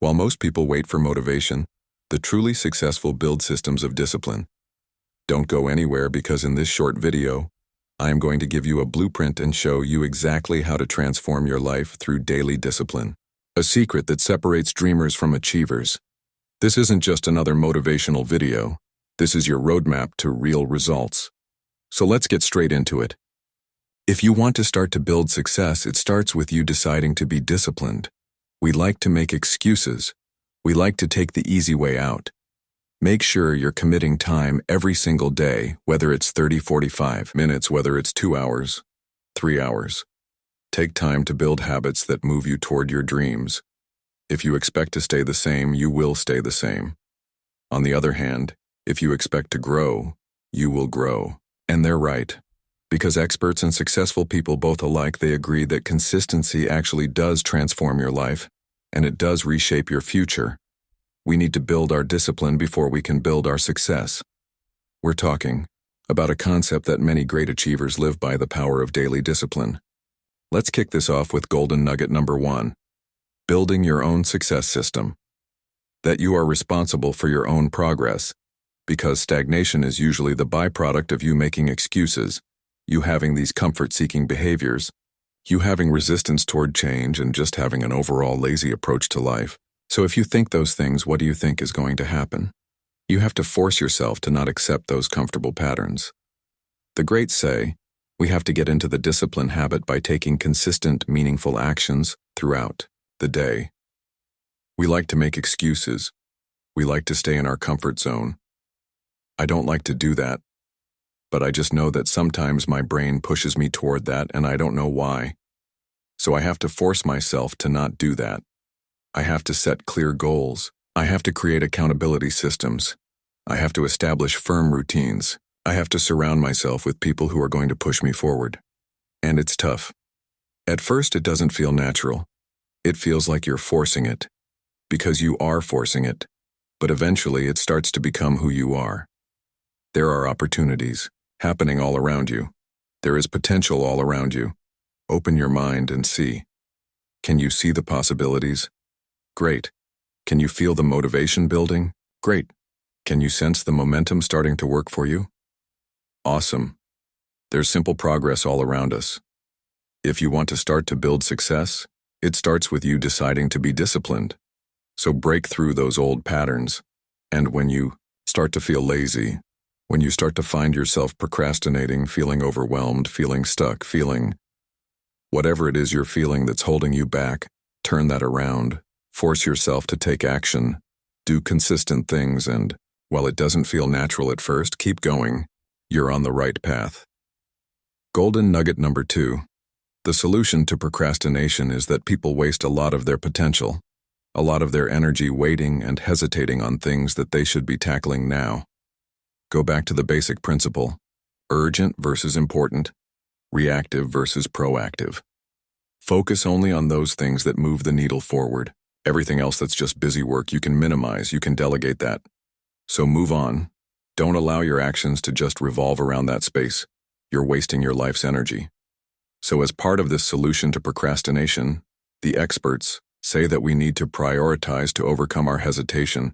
While most people wait for motivation, the truly successful build systems of discipline. Don't go anywhere because in this short video, I am going to give you a blueprint and show you exactly how to transform your life through daily discipline. A secret that separates dreamers from achievers. This isn't just another motivational video. This is your roadmap to real results. So let's get straight into it. If you want to start to build success, it starts with you deciding to be disciplined. We like to make excuses. We like to take the easy way out. Make sure you're committing time every single day, whether it's 30-45 minutes, whether it's 2 hours, 3 hours. Take time to build habits that move you toward your dreams. If you expect to stay the same, you will stay the same. On the other hand, if you expect to grow, you will grow. And they're right. Because experts and successful people both alike, they agree that consistency actually does transform your life, and it does reshape your future. We need to build our discipline before we can build our success. We're talking about a concept that many great achievers live by: the power of daily discipline. Let's kick this off with golden nugget number 1. Building your own success system. That you are responsible for your own progress, because stagnation is usually the byproduct of you making excuses, you having these comfort-seeking behaviors, you having resistance toward change, and just having an overall lazy approach to life. So if you think those things, what do you think is going to happen? You have to force yourself to not accept those comfortable patterns. The greats say, we have to get into the discipline habit by taking consistent, meaningful actions throughout the day. We like to make excuses. We like to stay in our comfort zone. I don't like to do that, but I just know that sometimes my brain pushes me toward that and I don't know why. So I have to force myself to not do that. I have to set clear goals. I have to create accountability systems. I have to establish firm routines. I have to surround myself with people who are going to push me forward. And it's tough. At first, it doesn't feel natural. It feels like you're forcing it, because you are forcing it. But eventually, it starts to become who you are. There are opportunities happening all around you. There is potential all around you. Open your mind and see. Can you see the possibilities? Great. Can you feel the motivation building? Great. Can you sense the momentum starting to work for you? Awesome. There's simple progress all around us. If you want to start to build success, it starts with you deciding to be disciplined. So break through those old patterns. And when you start to feel lazy, when you start to find yourself procrastinating, feeling overwhelmed, feeling stuck, feeling whatever it is you're feeling that's holding you back, turn that around. Force yourself to take action. Do consistent things, and while it doesn't feel natural at first, keep going. You're on the right path. Golden nugget number 2. The solution to procrastination is that people waste a lot of their potential, a lot of their energy waiting and hesitating on things that they should be tackling now. Go back to the basic principle: urgent versus important, reactive versus proactive. Focus only on those things that move the needle forward. Everything else that's just busy work, you can minimize, you can delegate that. So move on. Don't allow your actions to just revolve around that space. You're wasting your life's energy. So as part of this solution to procrastination, the experts say that we need to prioritize to overcome our hesitation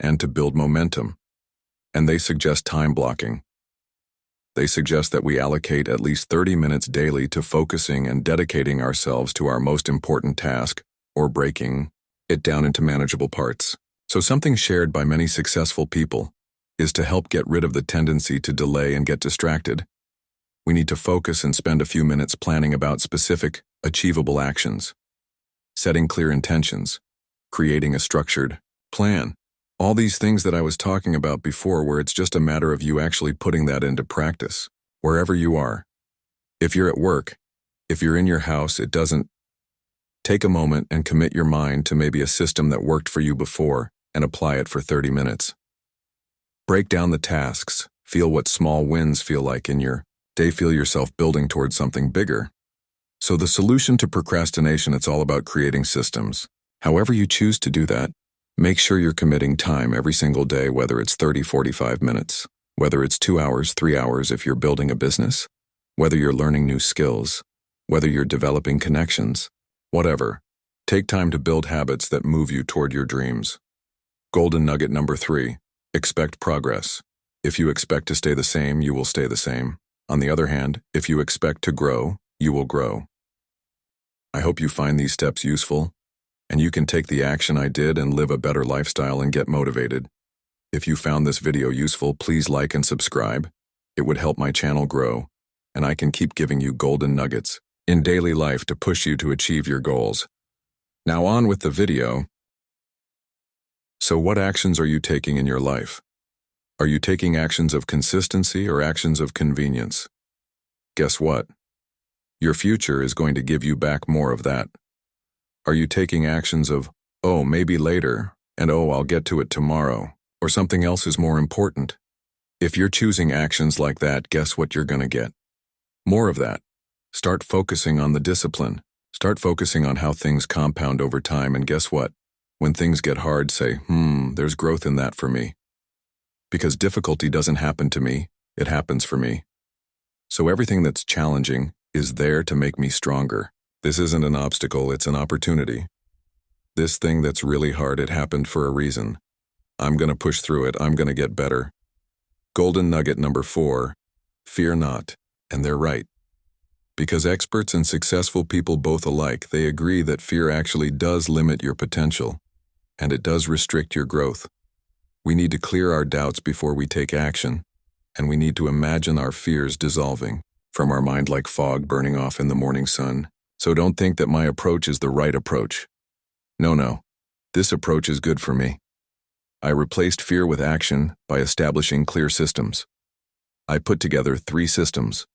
and to build momentum. And they suggest time blocking. They suggest that we allocate at least 30 minutes daily to focusing and dedicating ourselves to our most important task, or breaking it down into manageable parts. So something shared by many successful people is to help get rid of the tendency to delay and get distracted. We need to focus and spend a few minutes planning about specific, achievable actions, setting clear intentions, creating a structured plan. All these things that I was talking about before, where it's just a matter of you actually putting that into practice, wherever you are. If you're at work, if you're in your house, it doesn't. Take a moment and commit your mind to maybe a system that worked for you before and apply it for 30 minutes. Break down the tasks. Feel what small wins feel like in your day. Feel yourself building towards something bigger. So the solution to procrastination, it's all about creating systems. However you choose to do that, make sure you're committing time every single day, whether it's 30-45 minutes, whether it's 2 hours, 3 hours if you're building a business, whether you're learning new skills, whether you're developing connections, whatever. Take time to build habits that move you toward your dreams. Golden nugget number 3. Expect progress. If you expect to stay the same, you will stay the same. On the other hand, if you expect to grow, you will grow. I hope you find these steps useful, and you can take the action I did and live a better lifestyle and get motivated. If you found this video useful, please like and subscribe. It would help my channel grow, and I can keep giving you golden nuggets in daily life to push you to achieve your goals. Now on with the video. So what actions are you taking in your life? Are you taking actions of consistency or actions of convenience? Guess what? Your future is going to give you back more of that. Are you taking actions of, oh, maybe later, and oh, I'll get to it tomorrow, or something else is more important? If you're choosing actions like that, guess what you're going to get? More of that. Start focusing on the discipline. Start focusing on how things compound over time, and guess what? When things get hard, say, there's growth in that for me. Because difficulty doesn't happen to me, it happens for me. So everything that's challenging is there to make me stronger. This isn't an obstacle, it's an opportunity. This thing that's really hard, it happened for a reason. I'm going to push through it, I'm going to get better. Golden nugget number 4, fear not, and they're right. Because experts and successful people both alike, they agree that fear actually does limit your potential, and it does restrict your growth. We need to clear our doubts before we take action, and we need to imagine our fears dissolving from our mind like fog burning off in the morning sun. So don't think that my approach is the right approach. No, this approach is good for me. I replaced fear with action by establishing clear systems. I put together 3 systems: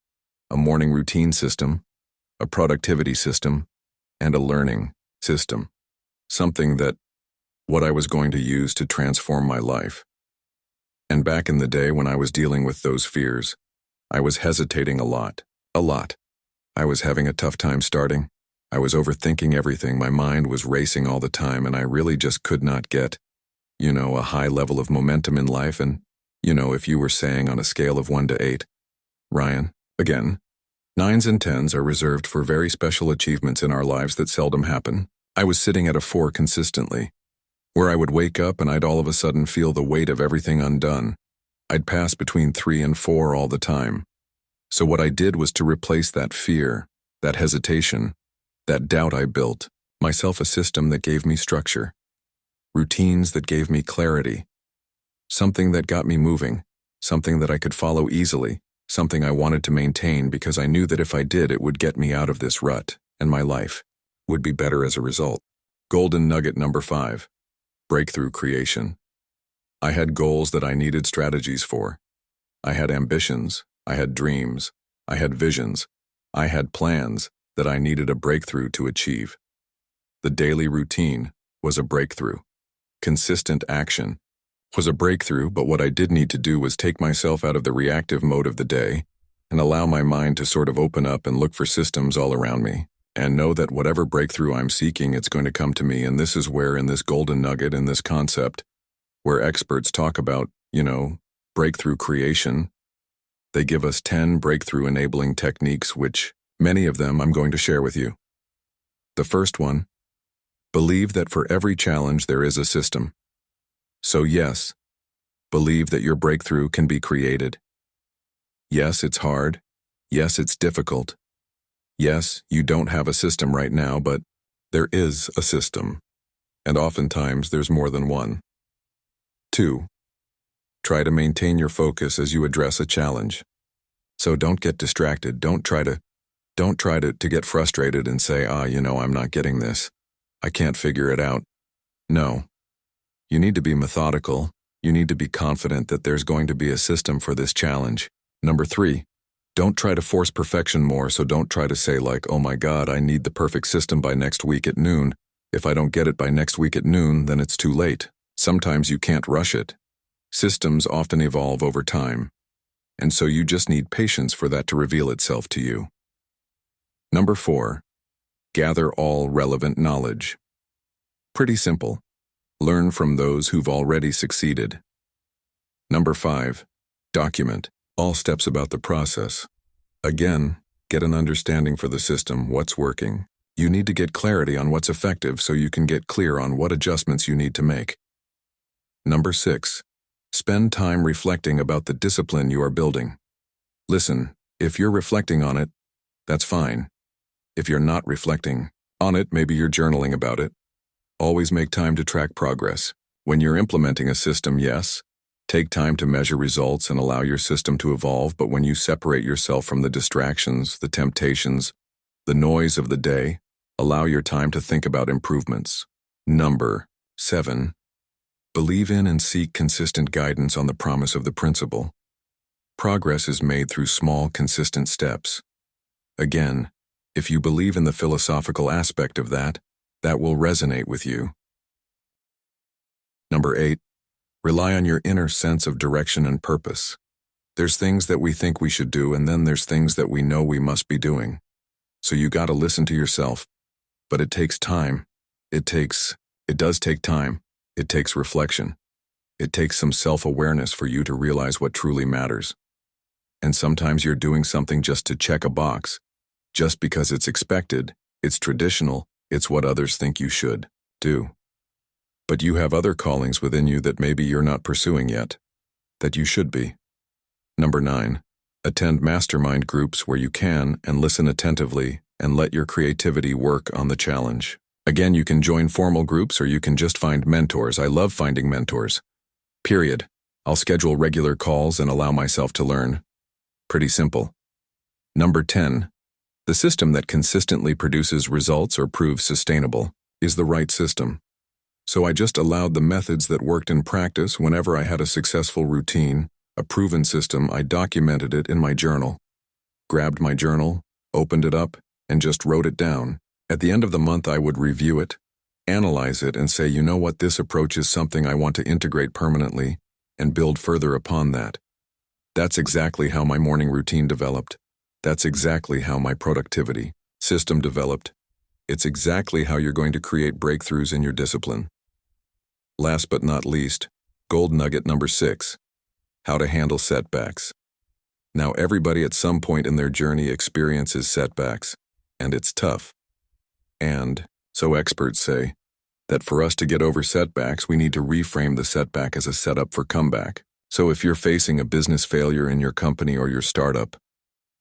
a morning routine system, a productivity system, and a learning system. Something that what I was going to use to transform my life. And back in the day when I was dealing with those fears, I was hesitating a lot. I was having a tough time starting. I was overthinking everything. My mind was racing all the time, and I really just could not get, a high level of momentum in life. And, if you were saying on a scale of 1 to 8, Ryan, again, 9s and 10s are reserved for very special achievements in our lives that seldom happen. I was sitting at a 4 consistently, where I would wake up and I'd all of a sudden feel the weight of everything undone. I'd pass between 3 and 4 all the time. So what I did was to replace that fear, that hesitation, that doubt. I built myself a system that gave me structure, routines that gave me clarity, something that got me moving, something that I could follow easily, something I wanted to maintain because I knew that if I did, it would get me out of this rut, and my life would be better as a result. Golden nugget number 5, breakthrough creation. I had goals that I needed strategies for. I had ambitions, I had dreams, I had visions, I had plans that I needed a breakthrough to achieve. The daily routine was a breakthrough. Consistent action was a breakthrough, but what I did need to do was take myself out of the reactive mode of the day and allow my mind to sort of open up and look for systems all around me and know that whatever breakthrough I'm seeking, it's going to come to me. And this is where, in this golden nugget, in this concept, where experts talk about, breakthrough creation, they give us 10 breakthrough enabling techniques, which many of them I'm going to share with you. The first one, believe that for every challenge there is a system. So yes, believe that your breakthrough can be created. Yes, it's hard. Yes, it's difficult. Yes, you don't have a system right now, but there is a system. And oftentimes there's more than one. 2, try to maintain your focus as you address a challenge. So don't get distracted. Don't try to get frustrated and say, I'm not getting this. I can't figure it out. No. You need to be methodical. You need to be confident that there's going to be a system for this challenge. Number 3, don't try to force perfection more, so don't try to say like, oh my God, I need the perfect system by next week at noon. If I don't get it by next week at noon, then it's too late. Sometimes you can't rush it. Systems often evolve over time, and so you just need patience for that to reveal itself to you. Number 4, gather all relevant knowledge. Pretty simple. Learn from those who've already succeeded. Number 5, document all steps about the process. Again, get an understanding for the system, what's working, You need to get clarity on what's effective so you can get clear on what adjustments you need to make. Number 6. Spend time reflecting about the discipline you are building. Listen, if you're reflecting on it, that's fine. If you're not reflecting on it, maybe you're journaling about it. Always make time to track progress. When you're implementing a system, yes, take time to measure results and allow your system to evolve, but when you separate yourself from the distractions, the temptations, the noise of the day, allow your time to think about improvements. Number 7. Believe in and seek consistent guidance on the promise of the principle. Progress is made through small, consistent steps. Again, if you believe in the philosophical aspect of that, that will resonate with you. Number 8. Rely on your inner sense of direction and purpose. There's things that we think we should do, and then there's things that we know we must be doing. So you gotta listen to yourself. But it takes time. It does take time. It takes reflection. It takes some self-awareness for you to realize what truly matters. And sometimes you're doing something just to check a box, just because it's expected, it's traditional, it's what others think you should do. But you have other callings within you that maybe you're not pursuing yet, that you should be. Number 9. Attend mastermind groups where you can and listen attentively and let your creativity work on the challenge. Again, you can join formal groups or you can just find mentors. I love finding mentors. Period. I'll schedule regular calls and allow myself to learn. Pretty simple. Number 10. The system that consistently produces results or proves sustainable is the right system. So I just allowed the methods that worked in practice. Whenever I had a successful routine, a proven system, I documented it in my journal. Grabbed my journal, opened it up, and just wrote it down. At the end of the month, I would review it, analyze it, and say, you know what, this approach is something I want to integrate permanently and build further upon that. That's exactly how my morning routine developed. That's exactly how my productivity system developed. It's exactly how you're going to create breakthroughs in your discipline. Last but not least, gold nugget number 6, how to handle setbacks. Now, everybody at some point in their journey experiences setbacks, and it's tough. And, so experts say, that for us to get over setbacks, we need to reframe the setback as a setup for comeback. So if you're facing a business failure in your company or your startup,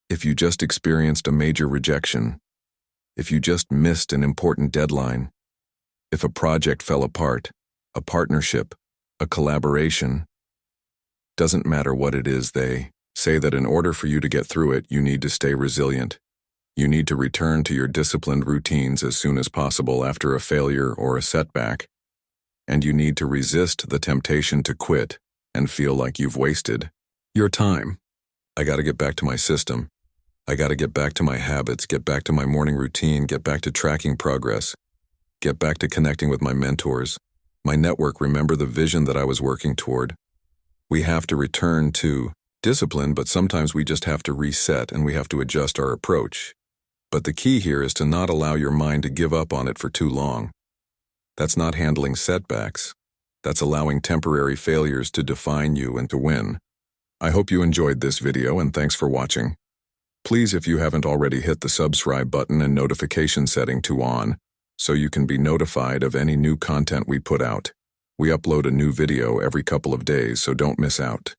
if you just experienced a major rejection, if you just missed an important deadline, if a project fell apart, a partnership, a collaboration, doesn't matter what it is, they say that in order for you to get through it, you need to stay resilient. You need to return to your disciplined routines as soon as possible after a failure or a setback. And you need to resist the temptation to quit and feel like you've wasted your time. I gotta get back to my system. I gotta get back to my habits, get back to my morning routine, get back to tracking progress, get back to connecting with my mentors, my network, remember the vision that I was working toward. We have to return to discipline, but sometimes we just have to reset and we have to adjust our approach. But the key here is to not allow your mind to give up on it for too long. That's not handling setbacks. That's allowing temporary failures to define you and to win. I hope you enjoyed this video and thanks for watching. Please, if you haven't already, hit the subscribe button and notification setting to on so you can be notified of any new content we put out. We upload a new video every couple of days, so don't miss out.